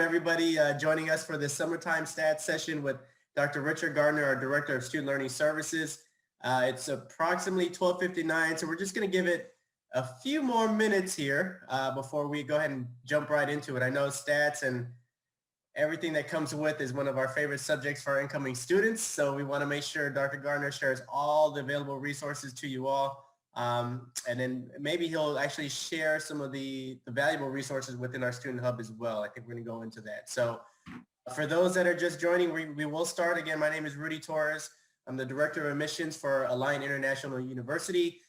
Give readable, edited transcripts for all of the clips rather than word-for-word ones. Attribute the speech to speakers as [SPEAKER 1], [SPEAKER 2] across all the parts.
[SPEAKER 1] everybody joining us for this summertime stats session with Dr. Richard Gardner, our Director of Student Learning Services. It's approximately 12:59, so we're just going to give it a few more minutes here before we go ahead and jump right into it. I know stats and everything that comes with is one of our favorite subjects for our incoming students, so we want to make sure Dr. Gardner shares all the available resources to you all. And then maybe he'll actually share some of the valuable resources within our student hub as well. I think we're going to go into that. So for those that are just joining, we will start. Again, my name is Rudy Torres. I'm the Director of Admissions for Alliant International University.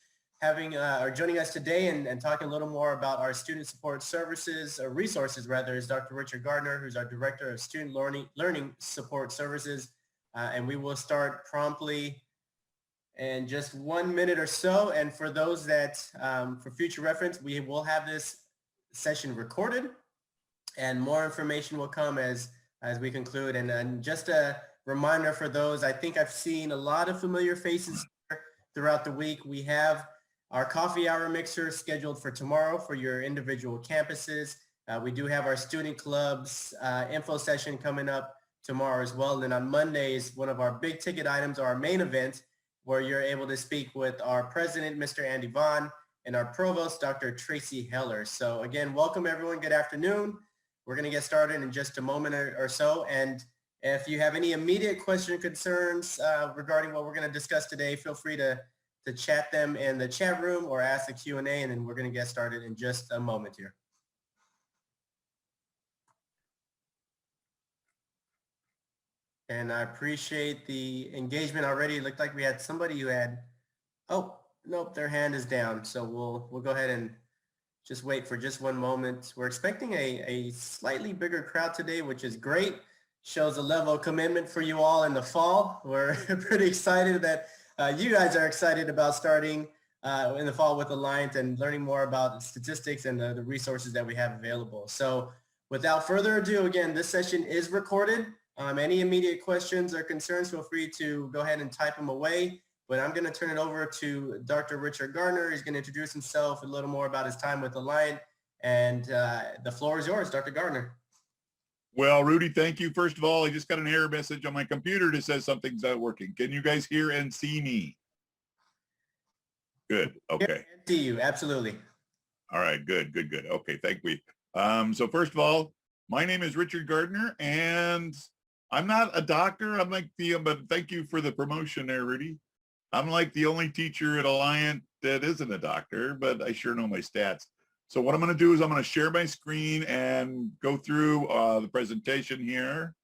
[SPEAKER 1] Joining us today and talking a little more about our student support services, or resources rather, is Dr. Richard Gardner, who's our Director of Student Learning Support Services. And we will start promptly in just 1 minute or so. And for those that, for future reference, we will have this session recorded and more information will come as we conclude. And just a reminder for those, I think I've seen a lot of familiar faces throughout the week. We have our coffee hour mixer scheduled for tomorrow for your individual campuses. We do have our student clubs info session coming up tomorrow as well. And then on Mondays, one of our big ticket items, our main event, where you're able to speak with our president, Mr. Andy Vaughn, and our provost, Dr. Tracy Heller. So again, welcome everyone. Good afternoon. We're going to get started in just a moment or so. And if you have any immediate question or concerns regarding what we're going to discuss today, feel free to chat them in the chat room or ask the Q&A, and then we're going to get started in just a moment here. And I appreciate the engagement already. It looked like we had somebody who had, oh, nope, their hand is down. So we'll go ahead and just wait for just one moment. We're expecting a slightly bigger crowd today, which is great. Shows a level of commitment for you all in the fall. We're pretty excited that you guys are excited about starting in the fall with Alliant and learning more about statistics and the resources that we have available. So without further ado, again, this session is recorded. Any immediate questions or concerns, feel free to go ahead and type them away. But I'm going to turn it over to Dr. Richard Gardner. He's going to introduce himself, a little more about his time with Alliant, and the floor is yours, Dr. Gardner.
[SPEAKER 2] Well, Rudy, thank you. First of all, I just got an error message on my computer that says something's not working. Can you guys hear and see me? Good. Okay.
[SPEAKER 1] See you. Absolutely.
[SPEAKER 2] All right. Good. Okay. Thank you. So first of all, my name is Richard Gardner, and I'm not a doctor. I'm like but thank you for the promotion there, Rudy. I'm like the only teacher at Alliant that isn't a doctor, but I sure know my stats. So what I'm going to do is I'm going to share my screen and go through the presentation here.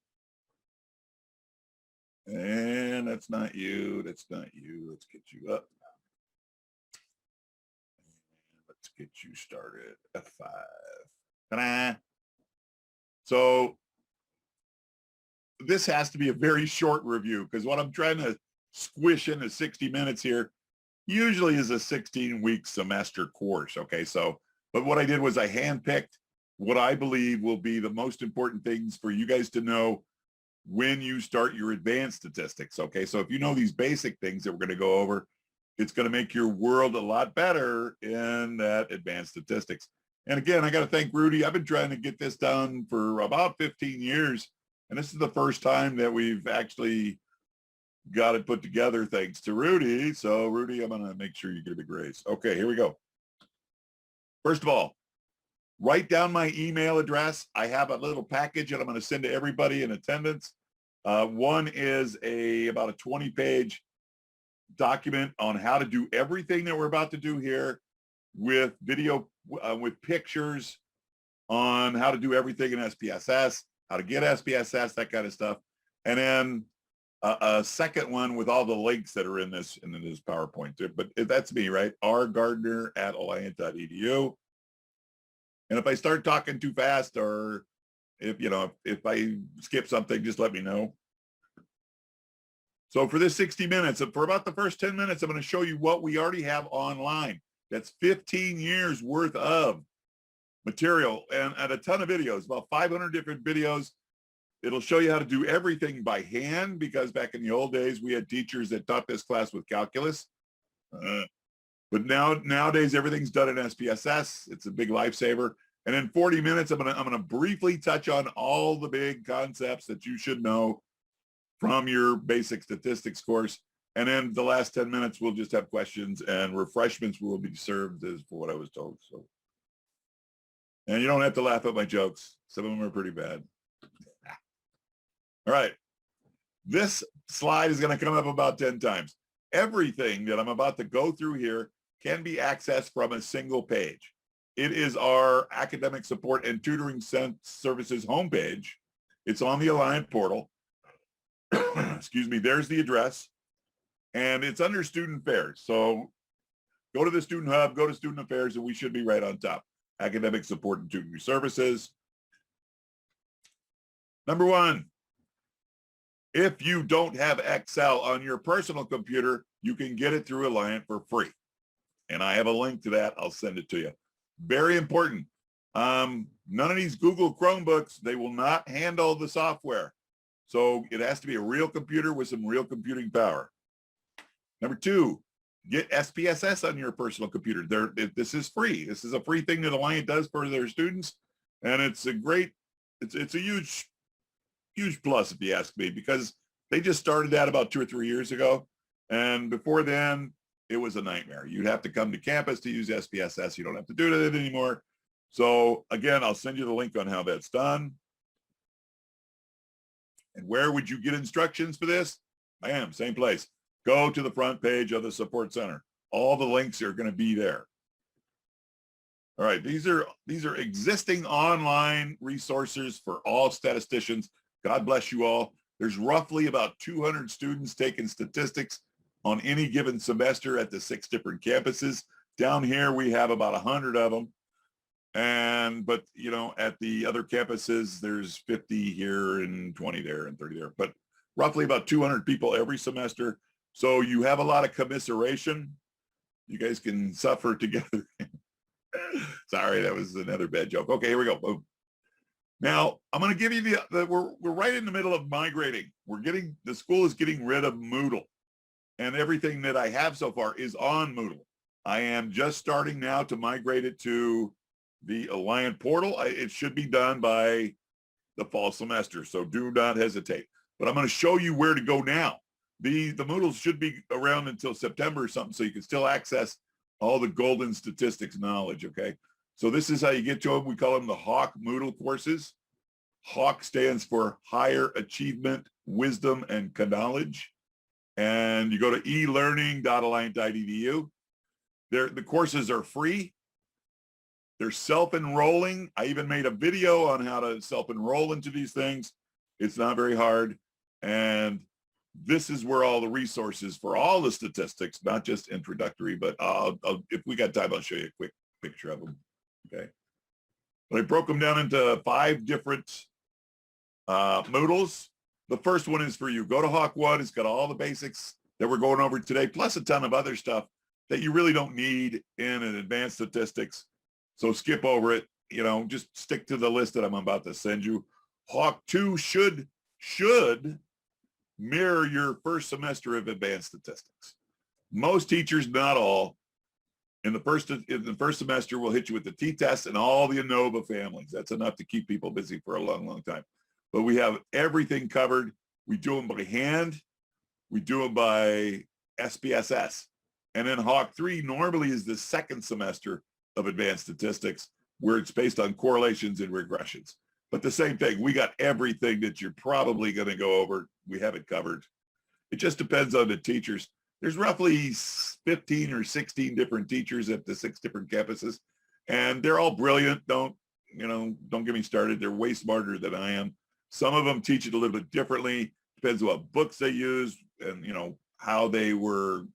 [SPEAKER 2] And that's not you. Let's get you up. And let's get you started. F5. Ta-da! So this has to be a very short review because what I'm trying to squish into 60 minutes here usually is a 16-week semester course. Okay, so but what I did was I handpicked what I believe will be the most important things for you guys to know when you start your advanced statistics. Okay, so if you know these basic things that we're going to go over, it's going to make your world a lot better in that advanced statistics. And again, I got to thank Rudy. I've been trying to get this done for about 15 years. And this is the first time that we've actually got it put together thanks to Rudy. So Rudy, I'm going to make sure you get a big raise. Okay, here we go. First of all, write down my email address. I have a little package that I'm going to send to everybody in attendance. One is about a 20-page document on how to do everything that we're about to do here with video, with pictures on how to do everything in SPSS, how to get SPSS, that kind of stuff. And then a second one with all the links that are in this PowerPoint. But that's me, right? rgardner@alliant.edu. And if I start talking too fast, or if I skip something, just let me know. So for this 60 minutes, for about the first 10 minutes, I'm going to show you what we already have online. That's 15 years worth of material and a ton of videos, about 500 different videos. It'll show you how to do everything by hand, because back in the old days, we had teachers that taught this class with calculus. But nowadays, everything's done in SPSS. It's a big lifesaver. And in 40 minutes, I'm gonna briefly touch on all the big concepts that you should know from your basic statistics course. And then the last 10 minutes, we'll just have questions, and refreshments will be served as for what I was told. So, and you don't have to laugh at my jokes. Some of them are pretty bad. All right. This slide is going to come up about 10 times. Everything that I'm about to go through here can be accessed from a single page. It is our academic support and tutoring services homepage. It's on the Alliant portal. Excuse me, there's the address. And it's under student affairs. So go to the student hub, go to student affairs, and we should be right on top. Academic support and tutoring services. Number one, if you don't have Excel on your personal computer, you can get it through Alliant for free. And I have a link to that. I'll send it to you. Very important. None of these Google Chromebooks, they will not handle the software. So it has to be a real computer with some real computing power. Number two, get SPSS on your personal computer. This is free. This is a free thing that Alliant does for their students. And it's a great, it's a huge plus if you ask me, because they just started that about 2 or 3 years ago. And before then, it was a nightmare. You'd have to come to campus to use SPSS. You don't have to do that anymore. So again, I'll send you the link on how that's done. And where would you get instructions for this? Bam, same place. Go to the front page of the support center. All the links are going to be there. All right, these are existing online resources for all statisticians. God bless you all. There's roughly about 200 students taking statistics on any given semester at the 6 different campuses. Down here, we have about 100 of them. But you know, at the other campuses, there's 50 here and 20 there and 30 there, but roughly about 200 people every semester. So you have a lot of commiseration. You guys can suffer together. Sorry, that was another bad joke. Okay, here we go. Boom. Now, I'm going to give you we're right in the middle of migrating. The school is getting rid of Moodle, and everything that I have so far is on Moodle. I am just starting now to migrate it to the Alliant portal. It should be done by the fall semester, so do not hesitate. But I'm going to show you where to go now. The Moodles should be around until September or something, so you can still access all the golden statistics knowledge, okay? So this is how you get to them. We call them the Hawk Moodle courses. Hawk stands for Higher Achievement, Wisdom, and Knowledge. And you go to elearning.alliant.edu. The courses are free. They're self-enrolling. I even made a video on how to self-enroll into these things. It's not very hard. And this is where all the resources for all the statistics, not just introductory, but if we got time, I'll show you a quick picture of them. Okay. But I broke them down into 5 different Moodles. The first one is for you. Go to Hawk 1. It's got all the basics that we're going over today, plus a ton of other stuff that you really don't need in an advanced statistics. So skip over it. You know, just stick to the list that I'm about to send you. Hawk 2 should mirror your first semester of advanced statistics. Most teachers, not all, in the first semester will hit you with the t-test and all the ANOVA families. That's enough to keep people busy for a long, long time. But we have everything covered. We do them by hand. We do them by SPSS. And then Hawk 3 normally is the second semester of advanced statistics, where it's based on correlations and regressions. But the same thing, we got everything that you're probably going to go over. We have it covered. It just depends on the teachers. There's roughly 15 or 16 different teachers at the 6 different campuses, and they're all brilliant. Don't get me started. They're way smarter than I am. Some of them teach it a little bit differently. Depends on what books they use and, you know, how they were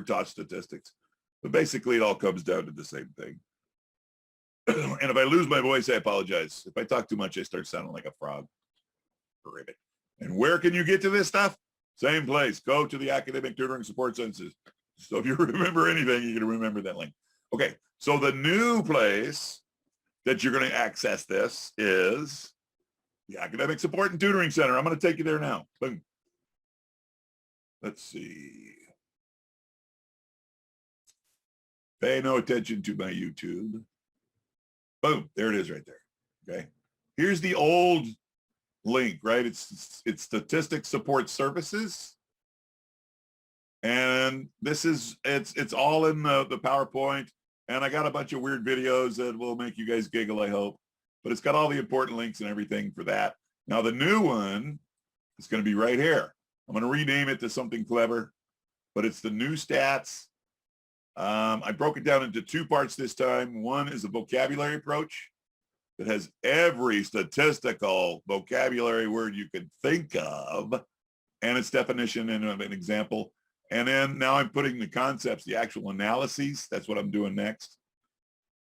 [SPEAKER 2] taught statistics. But basically, it all comes down to the same thing. And if I lose my voice, I apologize. If I talk too much, I start sounding like a frog. Ribbit. And where can you get to this stuff? Same place. Go to the Academic Tutoring Support Services. So if you remember anything, you can remember that link. Okay, so the new place that you're going to access this is the Academic Support and Tutoring Center. I'm going to take you there now. Boom. Let's see. Pay no attention to my YouTube. Boom, there it is right there. Okay. Here's the old link, right? It's statistics support services. And this is, it's all in the PowerPoint. And I got a bunch of weird videos that will make you guys giggle, I hope. But it's got all the important links and everything for that. Now the new one is going to be right here. I'm going to rename it to something clever, but it's the new stats. I broke it down into two parts this time. One is a vocabulary approach that has every statistical vocabulary word you could think of and its definition and an example. And then now I'm putting the concepts, the actual analyses. That's what I'm doing next.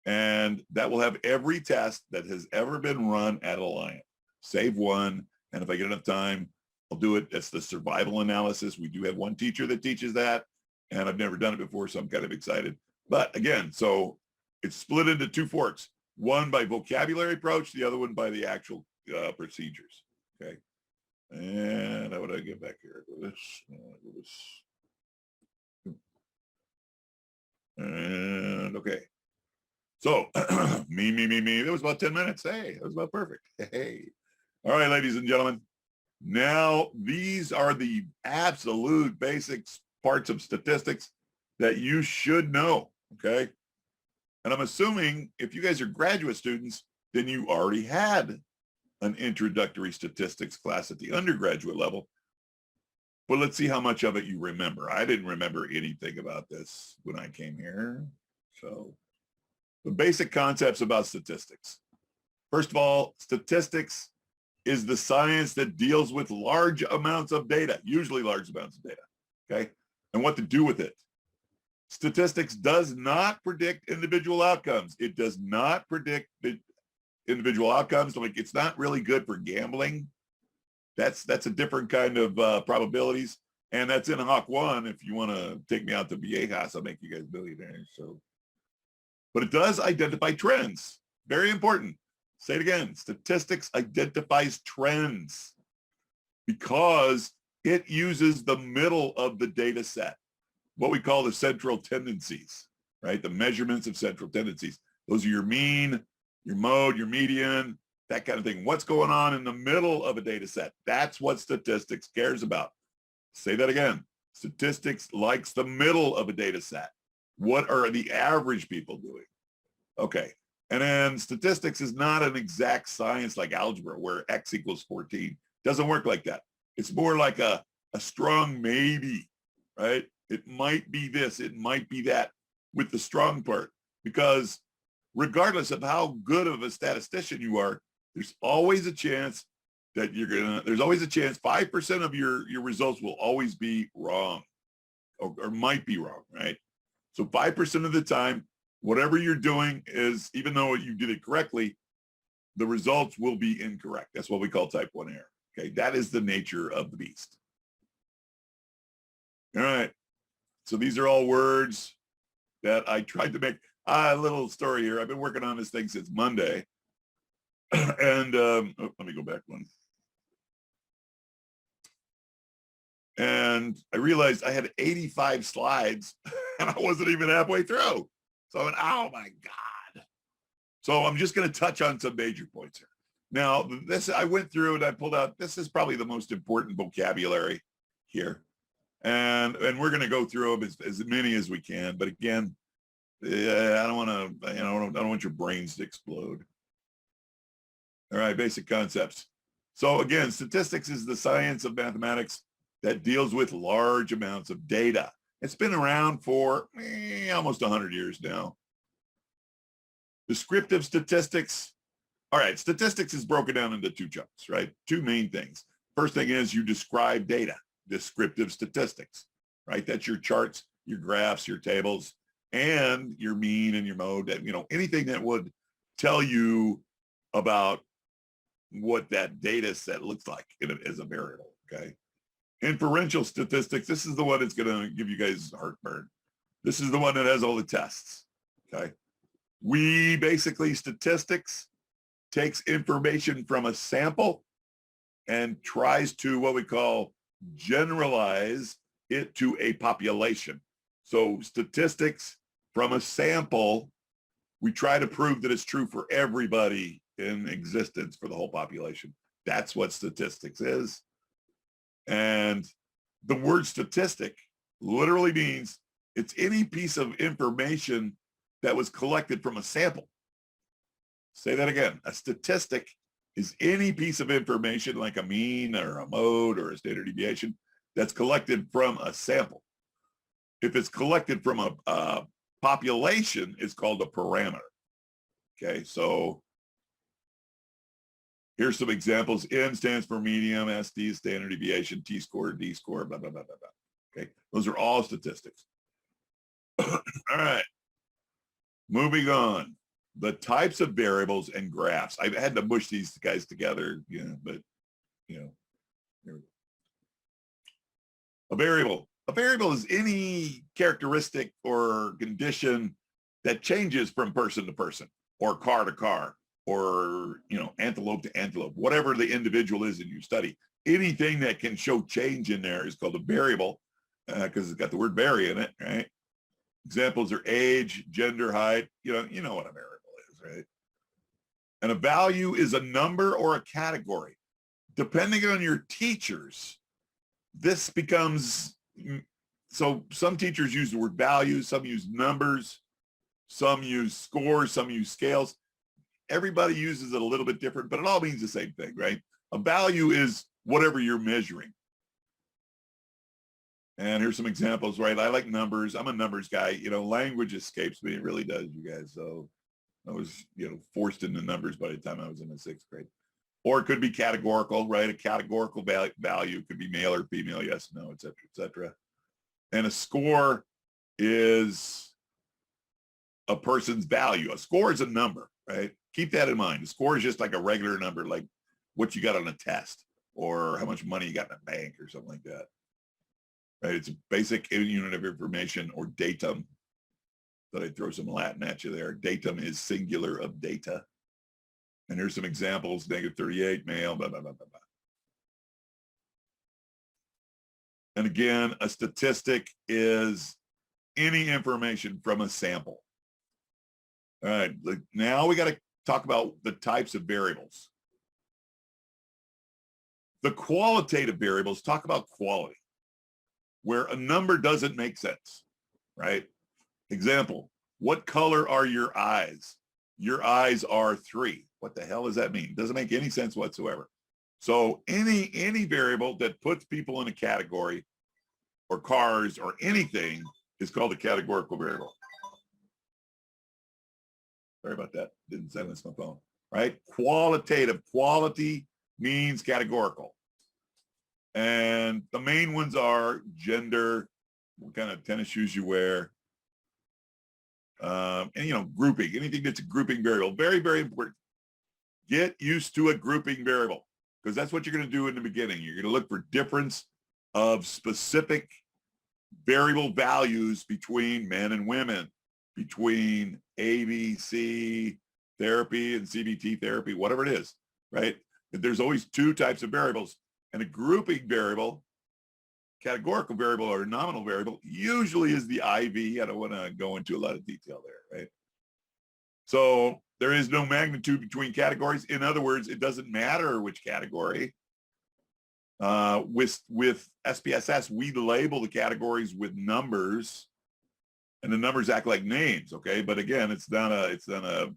[SPEAKER 2] And that will have every test that has ever been run at Alliant, save one. And if I get enough time, I'll do it. That's the survival analysis. We do have one teacher that teaches that, and I've never done it before, so I'm kind of excited. But again, so it's split into two forks, one by vocabulary approach, the other one by the actual procedures. Okay. And how would I get back here? And okay. So me. That was about 10 minutes. Hey, that was about perfect. Hey. All right, ladies and gentlemen. Now, these are the absolute basics parts of statistics that you should know, okay? And I'm assuming if you guys are graduate students, then you already had an introductory statistics class at the undergraduate level. But let's see how much of it you remember. I didn't remember anything about this when I came here. So the basic concepts about statistics. First of all, statistics is the science that deals with large amounts of data, usually large amounts of data, okay? And what to do with it. Statistics does not predict individual outcomes. It does not predict the individual outcomes. Like, it's not really good for gambling. That's a different kind of probabilities. And that's in Hawk 1. If you want to take me out to Viejas, I'll make you guys millionaires. So, but it does identify trends. Very important. Say it again. Statistics identifies trends because it uses the middle of the data set, what we call the central tendencies, right? The measurements of central tendencies. Those are your mean, your mode, your median, that kind of thing. What's going on in the middle of a data set? That's what statistics cares about. Say that again. Statistics likes the middle of a data set. What are the average people doing? Okay. And then statistics is not an exact science like algebra where x equals 14. Doesn't work like that. It's more like a strong maybe, right? It might be this, it might be that with the strong part, because regardless of how good of a statistician you are, there's always a chance that there's always a chance 5% of your results will always be wrong or might be wrong, right? So 5% of the time, whatever you're doing is, even though you did it correctly, the results will be incorrect. That's what we call type 1 error. Okay, that is the nature of the beast. All right, so these are all words that I tried to make. A little story here. I've been working on this thing since Monday. And let me go back one. And I realized I had 85 slides and I wasn't even halfway through. So I went, oh my God. So I'm just going to touch on some major points here. Now, this, I went through and I pulled out, this is probably the most important vocabulary here. And we're going to go through them as many as we can. But again, I don't want to, I don't want your brains to explode. All right, basic concepts. So again, statistics is the science of mathematics that deals with large amounts of data. It's been around for almost 100 years now. Descriptive statistics. All right, statistics is broken down into two chunks, right? Two main things. First thing is you describe data, descriptive statistics, right? That's your charts, your graphs, your tables, and your mean and your mode, anything that would tell you about what that data set looks like as a variable, okay? Inferential statistics, this is the one that's going to give you guys heartburn. This is the one that has all the tests, okay? We basically, statistics takes information from a sample and tries to what we call generalize it to a population. So statistics from a sample we try to prove that it's true for everybody in existence for the whole population. That's what statistics is. And the word statistic literally means it's any piece of information that was collected from a sample. Say that again. A statistic is any piece of information like a mean or a mode or a standard deviation that's collected from a sample. If it's collected from a population, it's called a parameter. Okay, so here's some examples. N stands for medium, SD is standard deviation, T-score, D-score, blah, blah, blah, blah, blah. Okay, those are all statistics. All right, moving on. The types of variables and graphs. I've had to mush these guys together, but, here we go. A variable. A variable is any characteristic or condition that changes from person to person or car to car or, antelope to antelope, whatever the individual is in your study. Anything that can show change in there is called a variable because it's got the word vary in it, right? Examples are age, gender, height. You know what a variable is, right? And a value is a number or a category. Depending on your teachers, this becomes, so some teachers use the word values, some use numbers, some use scores, some use scales. Everybody uses it a little bit different, but it all means the same thing, right? A value is whatever you're measuring. And here's some examples, right? I like numbers. I'm a numbers guy. Language escapes me. It really does, you guys. So I was, forced into numbers by the time I was in the 6th grade. Or it could be categorical, right? A categorical value could be male or female, yes, no, et cetera, et cetera. And a score is a person's value. A score is a number, right? Keep that in mind. A score is just like a regular number, like what you got on a test or how much money you got in a bank or something like that. Right? It's a basic unit of information, or datum. But I throw some Latin at you there. Datum is singular of data. And here's some examples: -38, male, blah, blah, blah, blah, blah. And again, a statistic is any information from a sample. All right, now we got to talk about the types of variables. The qualitative variables talk about quality, where a number doesn't make sense, right? Example, what color are your eyes? Your eyes are 3. What the hell does that mean? Doesn't make any sense whatsoever. So any variable that puts people in a category or cars or anything is called a categorical variable. Sorry about that. Didn't silence my phone, right? Qualitative. Quality means categorical. And the main ones are gender, what kind of tennis shoes you wear, and grouping, anything that's a grouping variable. Very, very important. Get used to a grouping variable, because that's what you're going to do in the beginning. You're going to look for difference of specific variable values between men and women, between ABC therapy and CBT therapy, whatever it is, right? There's always 2 types of variables. And a grouping variable, categorical variable or nominal variable, usually is the IV. I don't want to go into a lot of detail there, right? So there is no magnitude between categories. In other words, it doesn't matter which category. With SPSS, we label the categories with numbers, and the numbers act like names, okay? But again, it's not a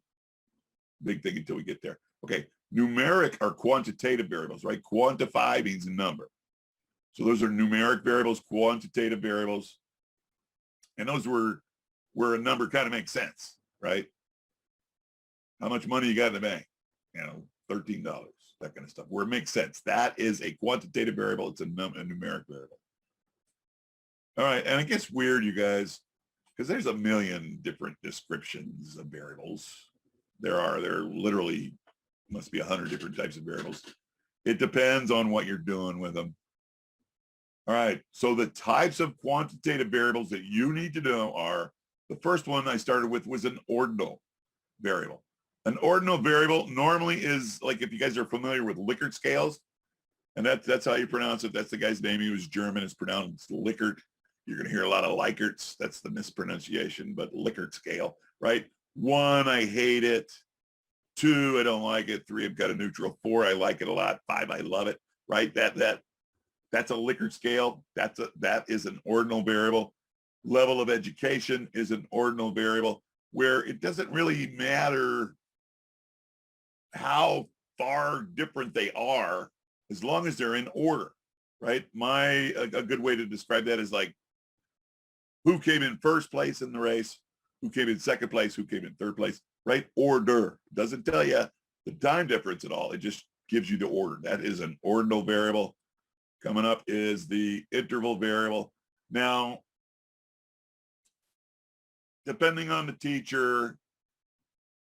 [SPEAKER 2] big thing until we get there. Okay, numeric or quantitative variables, right? Quantify means a number. So those are numeric variables, quantitative variables. And those were where a number kind of makes sense, right? How much money you got in the bank? $13, that kind of stuff, where it makes sense. That is a quantitative variable. It's a numeric variable. All right, and it gets weird, you guys, because there's a million different descriptions of variables. There literally must be 100 different types of variables. It depends on what you're doing with them. All right, so the types of quantitative variables that you need to know are, the first one I started with was an ordinal variable. An ordinal variable normally is, like, if you guys are familiar with Likert scales, and that's how you pronounce it. That's the guy's name. He was German. It's pronounced Likert. You're going to hear a lot of Likerts. That's the mispronunciation, but Likert scale, right? 1, I hate it. 2, I don't like it. 3, I'm kind of neutral. 4, I like it a lot. 5, I love it. Right? That's a Likert scale. That is an ordinal variable. Level of education is an ordinal variable, where it doesn't really matter how far different they are as long as they're in order, right? A good way to describe that is like who came in first place in the race, who came in second place, who came in third place, right? Order. Doesn't tell you the time difference at all. It just gives you the order. That is an ordinal variable. Coming up is the interval variable. Now, depending on the teacher,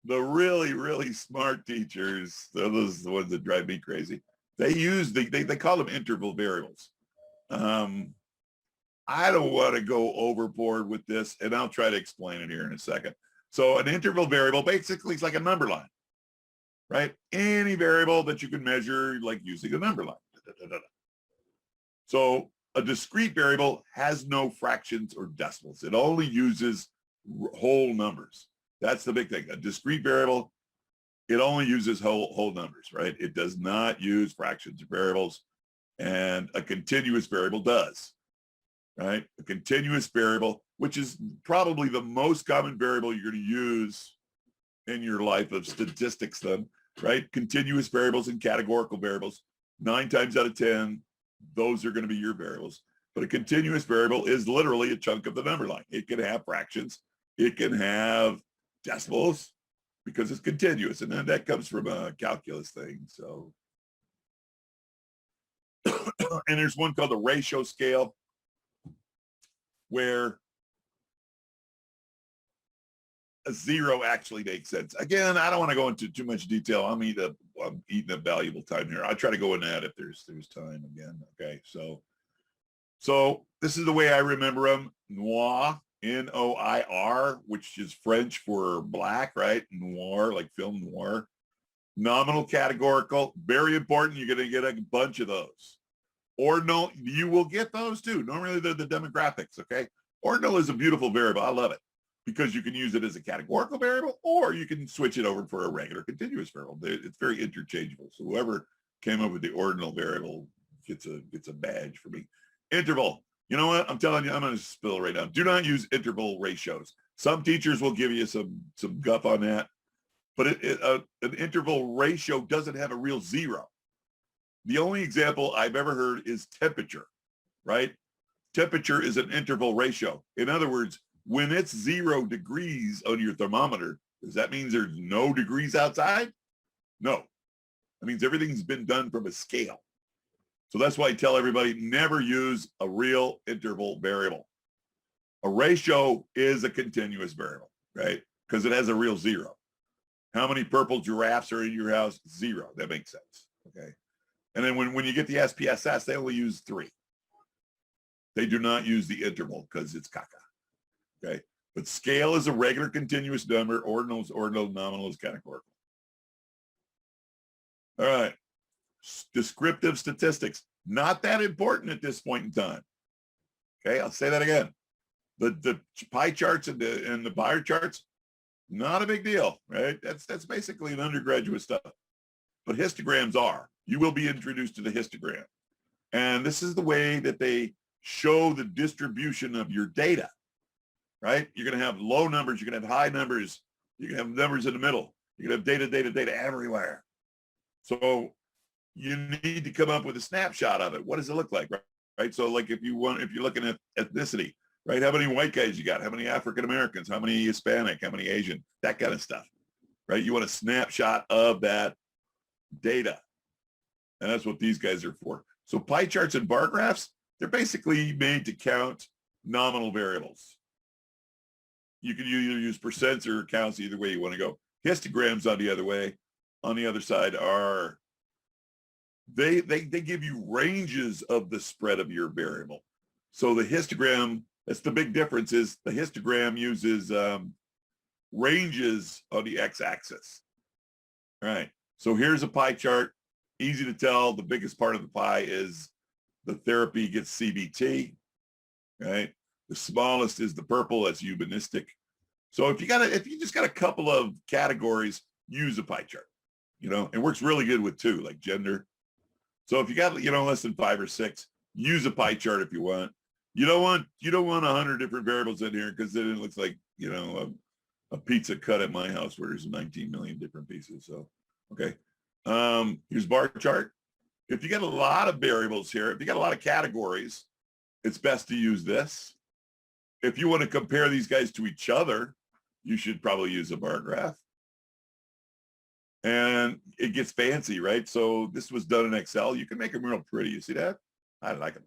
[SPEAKER 2] the really, really smart teachers, those are the ones that drive me crazy. They call them interval variables. I don't want to go overboard with this, and I'll try to explain it here in a second. So an interval variable basically is like a number line, right? Any variable that you can measure, like using a number line. So a discrete variable has no fractions or decimals. It only uses whole numbers. That's the big thing. A discrete variable, it only uses whole numbers, right? It does not use fractions or variables, and a continuous variable does, right? A continuous variable, which is probably the most common variable you're going to use in your life of statistics then, right? Continuous variables and categorical variables, 9 times out of 10, those are going to be your variables. But a continuous variable is literally a chunk of the number line. It can have fractions. It can have decimals because it's continuous. And then that comes from a calculus thing. So, and there's one called the ratio scale, where a 0 actually makes sense. Again, I don't want to go into too much detail. I'm eating a valuable time here. I'll try to go in that if there's time again. Okay, so this is the way I remember them. Noir, N-O-I-R, which is French for black, right? Noir, like film noir. Nominal, categorical, very important. You're going to get a bunch of those. Ordinal, you will get those too. Normally they're the demographics, okay? Ordinal is a beautiful variable. I love it because you can use it as a categorical variable, or you can switch it over for a regular continuous variable. It's very interchangeable. So whoever came up with the ordinal variable gets a badge for me. Interval. You know what? I'm telling you, I'm going to spill right now. Do not use interval ratios. Some teachers will give you some guff on that, but an interval ratio doesn't have a real 0. The only example I've ever heard is temperature, right? Temperature is an interval ratio. In other words, when it's 0 degrees on your thermometer, does that mean there's no degrees outside? No. That means everything's been done from a scale. So that's why I tell everybody, never use a real interval variable. A ratio is a continuous variable, right? Because it has a real 0. How many purple giraffes are in your house? 0. That makes sense, okay? And then when you get the SPSS, they only use 3. They do not use the interval because it's caca, okay? But scale is a regular continuous number. Ordinal is ordinal, nominal is categorical. All right. Descriptive statistics, not that important at this point in time. Okay, I'll say that again. The pie charts and the bar charts, not a big deal, right? That's basically an undergraduate stuff. But histograms are. You will be introduced to the histogram. And this is the way that they show the distribution of your data, right? You're going to have low numbers. You're going to have high numbers. You're going to have numbers in the middle. You're going to have data everywhere. So you need to come up with a snapshot of it. What does it look like, right? So like if you're looking at ethnicity, right? How many white guys you got? How many African Americans? How many Hispanic? How many Asian? That kind of stuff, right? You want a snapshot of that data. And that's what these guys are for. So pie charts and bar graphs, they're basically made to count nominal variables. You can either use percents or counts, either way you want to go. Histograms on the other side are, they give you ranges of the spread of your variable. So the histogram, that's the big difference, is the histogram uses ranges on the x-axis. All right, so here's a pie chart. Easy to tell, the biggest part of the pie is the therapy gets CBT, right? The smallest is the purple, that's humanistic. So if you just got a couple of categories, use a pie chart. You know, it works really good with two, like gender. So if you got, you know, less than 5 or 6, use a pie chart if you want. You don't want 100 different variables in here, because then it looks like, you know, a pizza cut at my house where there's 19 million different pieces. So, okay. Here's bar chart. If you got a lot of variables here, if you got a lot of categories, it's best to use this. If you want to compare these guys to each other, you should probably use a bar graph. And it gets fancy, right? So this was done in Excel. You can make them real pretty. You see that? I like them.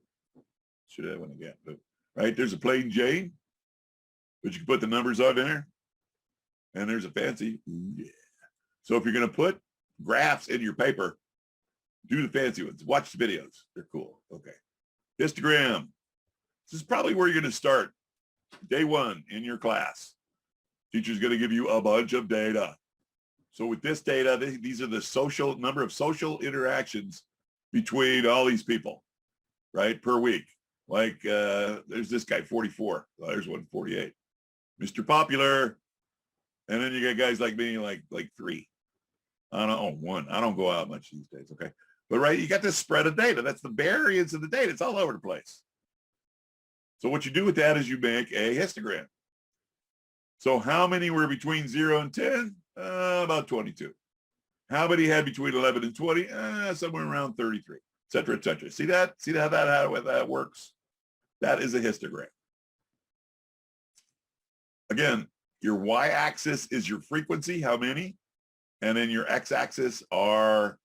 [SPEAKER 2] Should have one again, but right, there's a plain Jane, but you can put the numbers on there. And there's a fancy, ooh, yeah. So if you're going to put graphs in your paper, do the fancy ones. Watch the videos. They're cool. Okay. Histogram. This is probably where you're going to start. Day 1 in your class. Teacher's going to give you a bunch of data. So with this data, these are the number of social interactions between all these people, right, per week. Like there's this guy, 44. Well, there's one, 48. Mr. Popular. And then you got guys like me, like 3. I don't know, 1. I don't go out much these days, okay? But right, you got this spread of data. That's the variance of the data. It's all over the place. So what you do with that is you make a histogram. So how many were between 0 and 10? About 22. How many had between 11 and 20? Somewhere around 33, et cetera, et cetera. See that? See how that works? That is a histogram. Again, your y-axis is your frequency, how many, and then your x-axis are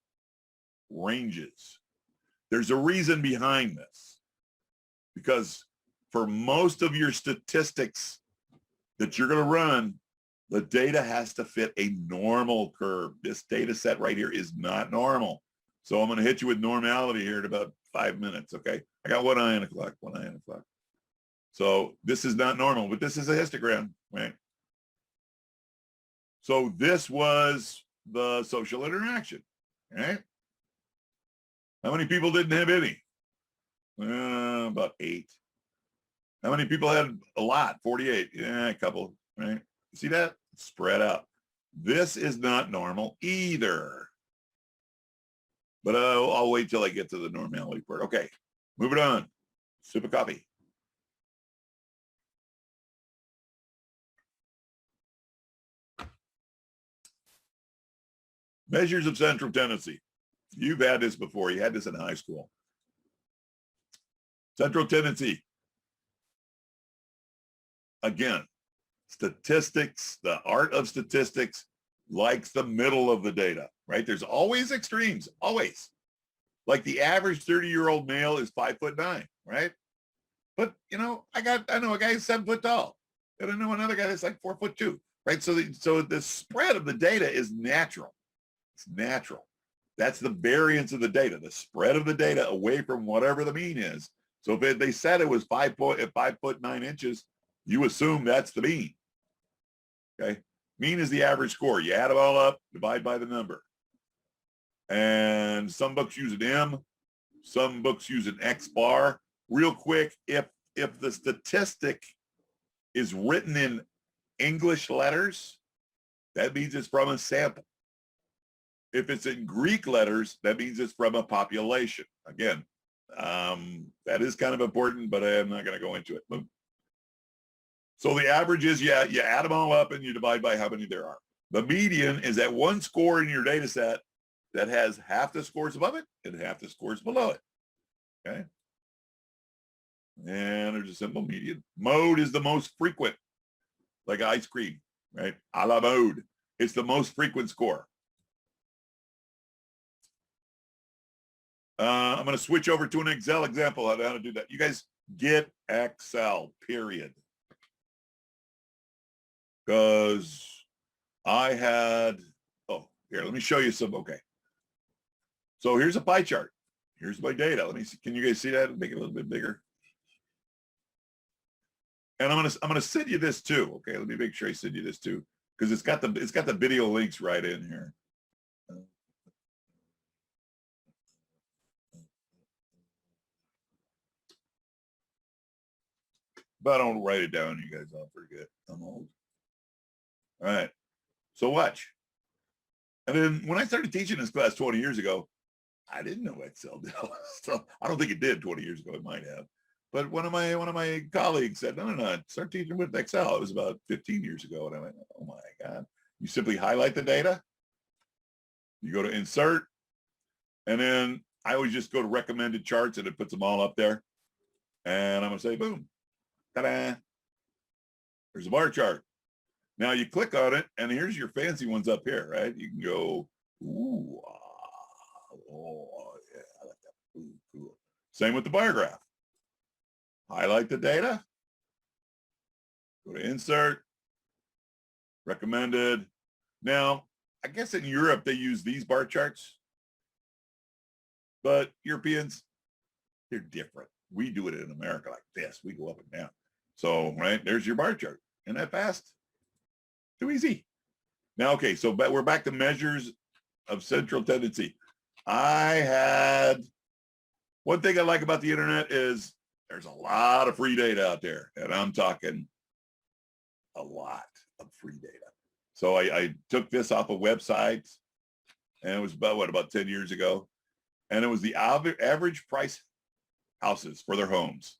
[SPEAKER 2] ranges. There's a reason behind this, because for most of your statistics that you're going to run, the data has to fit a normal curve. This data set right here is not normal. So I'm going to hit you with normality here in about 5 minutes, okay? I got one eye on the clock, one eye on the clock. So this is not normal, but this is a histogram, right? So this was the social interaction, right? How many people didn't have any? About 8. How many people had a lot? 48. Yeah, a couple, right? See that? Spread out. This is not normal either. But I'll wait till I get to the normality part. Okay, moving on. Sip of coffee. Measures of central tendency. You've had this before. You had this in high school. Central tendency. Again, statistics, the art of statistics likes the middle of the data, right? There's always extremes, always. Like the average 30-year-old male is 5'9", right? But you know, I know a guy who's 7 foot tall, and I know another guy that's like 4'2", right? So the spread of the data is natural. It's natural. That's the variance of the data, the spread of the data away from whatever the mean is. So if they said it was 5'9" you assume that's the mean. Okay. Mean is the average score. You add them all up, divide by the number. And some books use an M, some books use an X bar. Real quick, if the statistic is written in English letters, that means it's from a sample. If it's in Greek letters, that means it's from a population. Again, that is kind of important, but I'm not going to go into it. So the average is, you add them all up and you divide by how many there are. The median is that one score in your data set that has half the scores above it and half the scores below it. Okay. And there's a simple median. Mode is the most frequent, like ice cream, right? A la mode. It's the most frequent score. I'm going to switch over to an Excel example of how to do that. You guys get Excel, period. Because I had, oh, here, let me show you some, okay. So here's a pie chart. Here's my data. Let me see, can you guys see that? Make it a little bit bigger. And I'm gonna send you this too. Okay, let me make sure I send you this too, because it's got the video links right in here. But I don't write it down. You guys all forget. I'm old. All right. So watch. And then when I started teaching this class 20 years ago, I didn't know Excel did all this stuff. I don't think it did 20 years ago. It might have. But one of my colleagues said, no, start teaching with Excel. It was about 15 years ago. And I went, oh my God. You simply highlight the data. You go to insert. And then I always just go to recommended charts and it puts them all up there. And I'm going to say, boom, ta-da. There's a bar chart. Now you click on it and here's your fancy ones up here, right? You can go, ooh, oh, yeah, I like that. Ooh, cool. Same with the bar graph. Highlight the data. Go to insert. Recommended. Now, I guess in Europe, they use these bar charts. But Europeans, they're different. We do it in America like this. We go up and down. So, right, there's your bar chart. Isn't that fast? Too easy. Now, okay, so we're back to measures of central tendency. One thing I like about the internet is there's a lot of free data out there, and I'm talking a lot of free data. So I took this off a website, and it was about 10 years ago, and it was the average price houses for their homes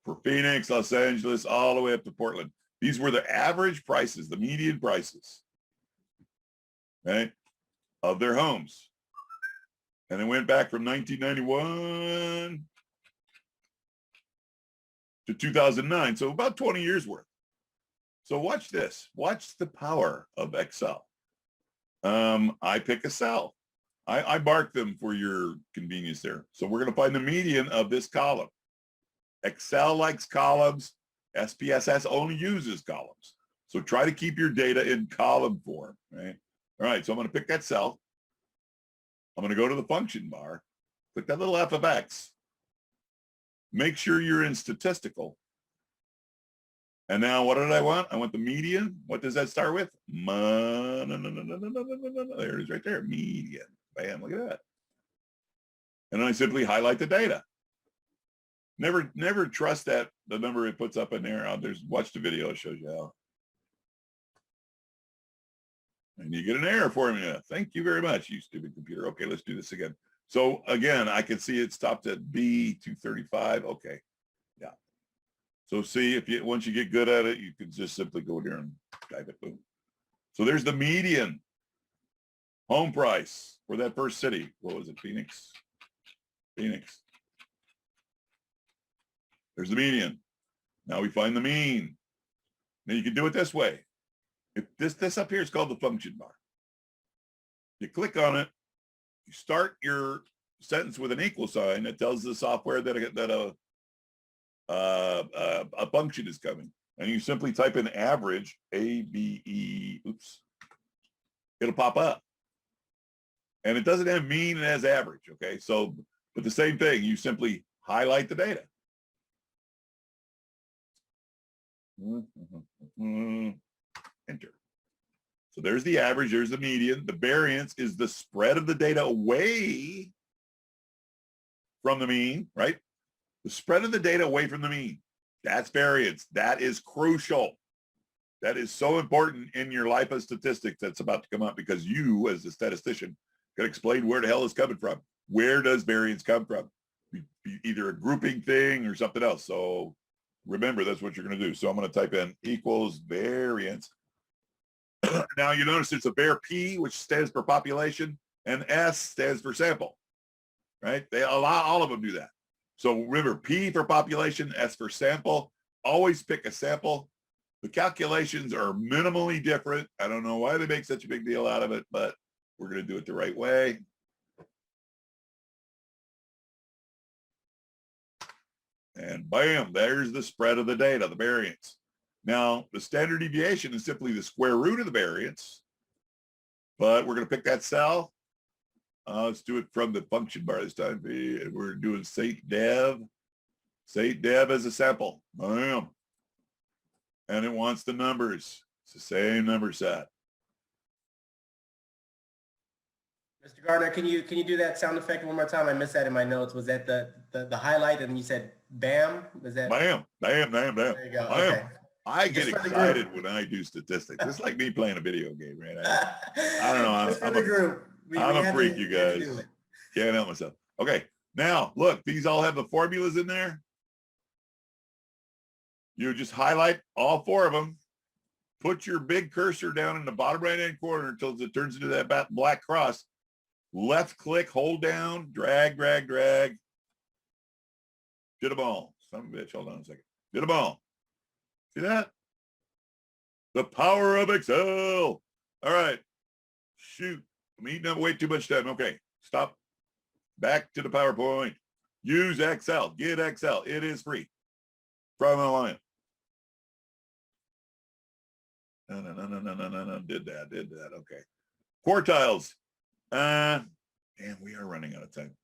[SPEAKER 2] for Phoenix, Los Angeles, all the way up to Portland. These were the average prices, the median prices, right, of their homes. And it went back from 1991 to 2009, so about 20 years worth. So watch this. Watch the power of Excel. I pick a cell. I mark them for your convenience there. So we're going to find the median of this column. Excel likes columns. SPSS only uses columns. So try to keep your data in column form, right? All right, so I'm going to pick that cell. I'm going to go to the function bar, click that little f of x. Make sure you're in statistical. And now what did I want? I want the median. What does that start with? There it is right there, median. Bam, look at that. And I simply highlight the data. Never trust that the number it puts up in there. Watch the video, it shows you how. And you get an error formula. Thank you very much, you stupid computer. Okay, let's do this again. So again, I can see it stopped at B235. Okay, yeah. So see, once you get good at it, you can just simply go there and type it, boom. So there's the median home price for that first city. What was it, Phoenix? Phoenix. There's the median. Now we find the mean. Now you can do it this way. If this up here is called the function bar. You click on it, you start your sentence with an equal sign that tells the software that a function is coming. And you simply type in average, A-B-E, oops. It'll pop up. And it doesn't have mean, it has average, okay? So, but the same thing, you simply highlight the data. Enter. So there's the average, there's the median. The variance is the spread of the data away from the mean, right? The spread of the data away from the mean. That's variance. That is crucial. That is so important in your life of statistics that's about to come up, because you, as a statistician, can explain where the hell it's coming from. Where does variance come from? Either a grouping thing or something else. So remember, that's what you're going to do. So I'm going to type in equals variance. Now you notice it's a var P, which stands for population, and S stands for sample, right? They allow all of them do that. So remember, P for population, S for sample. Always pick a sample. The calculations are minimally different. I don't know why they make such a big deal out of it, but we're going to do it the right way. And bam, there's the spread of the data, the variance. Now, the standard deviation is simply the square root of the variance, but we're going to pick that cell. Let's do it from the function bar this time. We're doing St. Dev. St. Dev as a sample. Bam. And it wants the numbers. It's the same number set.
[SPEAKER 1] Mr. Gardner, can you do that sound effect one more time? I missed that in my notes. Was that the highlight, and you said bam? Was that
[SPEAKER 2] bam, bam, bam, bam?
[SPEAKER 1] There you go.
[SPEAKER 2] Bam.
[SPEAKER 1] Okay.
[SPEAKER 2] I get
[SPEAKER 1] Just for the
[SPEAKER 2] excited
[SPEAKER 1] group.
[SPEAKER 2] when I do statistics. It's like me playing a video game, right? I don't know.
[SPEAKER 1] Just for the group. We
[SPEAKER 2] I'm a
[SPEAKER 1] had
[SPEAKER 2] freak,
[SPEAKER 1] to,
[SPEAKER 2] you
[SPEAKER 1] we had to
[SPEAKER 2] guys.
[SPEAKER 1] do it.
[SPEAKER 2] Can't help myself. Okay, now look, these all have the formulas in there. You just highlight all 4 of them. Put your big cursor down in the bottom right-hand corner until it turns into that black cross. Left click, hold down, drag, drag, drag. Did them all. Son of a bitch, hold on a second. Did them all. See that? The power of Excel. All right. Shoot. I'm eating up way too much time. Okay. Stop. Back to the PowerPoint. Use Excel. Get Excel. It is free. From Alliant. No. Did that. Okay. Quartiles. Damn, we are running out of time.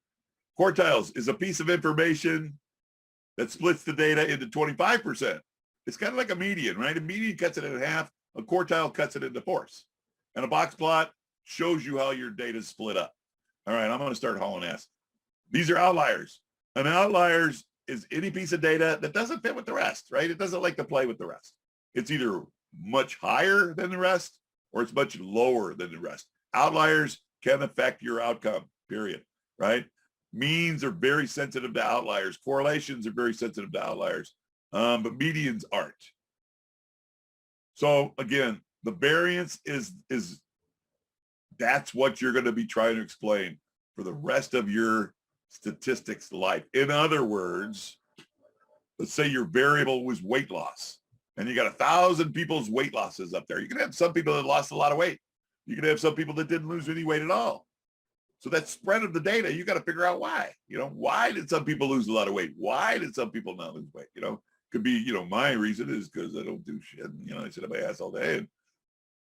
[SPEAKER 2] Quartiles is a piece of information that splits the data into 25%. It's kind of like a median, right? A median cuts it in half. A quartile cuts it into fourths. And a box plot shows you how your data is split up. All right, I'm going to start hauling ass. These are outliers. An outliers is any piece of data that doesn't fit with the rest, right? It doesn't like to play with the rest. It's either much higher than the rest or it's much lower than the rest. Outliers can affect your outcome, period, right? Means are very sensitive to outliers. Correlations are very sensitive to outliers, but medians aren't. So again, the variance is that's what you're going to be trying to explain for the rest of your statistics life. In other words, let's say your variable was weight loss and you got 1,000 people's weight losses up there. You can have some people that lost a lot of weight. You can have some people that didn't lose any weight at all. So that spread of the data, you got to figure out why. Why did some people lose a lot of weight? Why did some people not lose weight? Could be, my reason is because I don't do shit. I sit on my ass all day and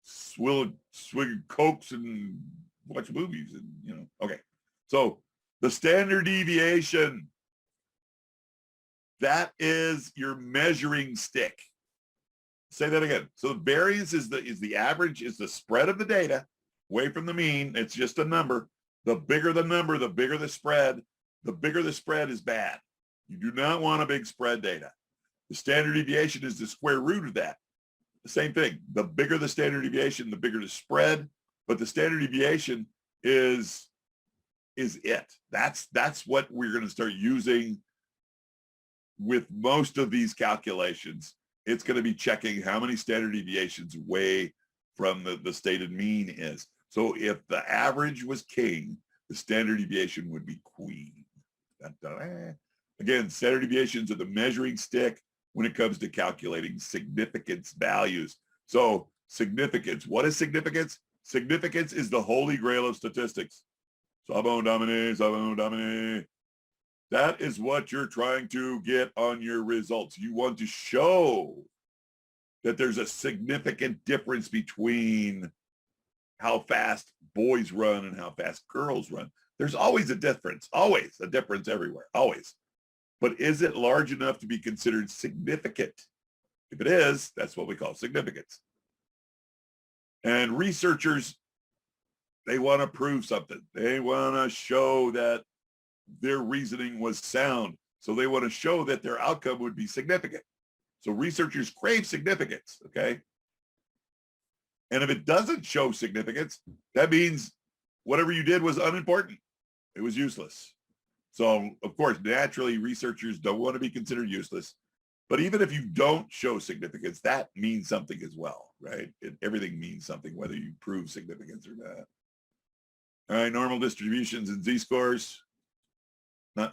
[SPEAKER 2] swig Cokes and watch movies and, okay. So the standard deviation, that is your measuring stick. Say that again. So the variance is the average, is the spread of the data away from the mean. It's just a number. The bigger the number, the bigger the spread. The bigger the spread is bad. You do not want a big spread data. The standard deviation is the square root of that. The same thing. The bigger the standard deviation, the bigger the spread. But the standard deviation is it. That's what we're going to start using with most of these calculations. It's going to be checking how many standard deviations away from the stated mean is. So if the average was king, the standard deviation would be queen. Again, standard deviations are the measuring stick when it comes to calculating significance values. So significance, what is significance? Significance is the holy grail of statistics. Sabon domine. That is what you're trying to get on your results. You want to show that there's a significant difference between how fast boys run and how fast girls run. There's always a difference everywhere, always. But is it large enough to be considered significant? If it is, that's what we call significance. And researchers, they want to prove something. They want to show that their reasoning was sound. So they want to show that their outcome would be significant. So researchers crave significance, okay? And if it doesn't show significance, that means whatever you did was unimportant. It was useless. So of course, naturally, researchers don't want to be considered useless. But even if you don't show significance, that means something as well, right? Everything means something, whether you prove significance or not. All right, normal distributions and z-scores. So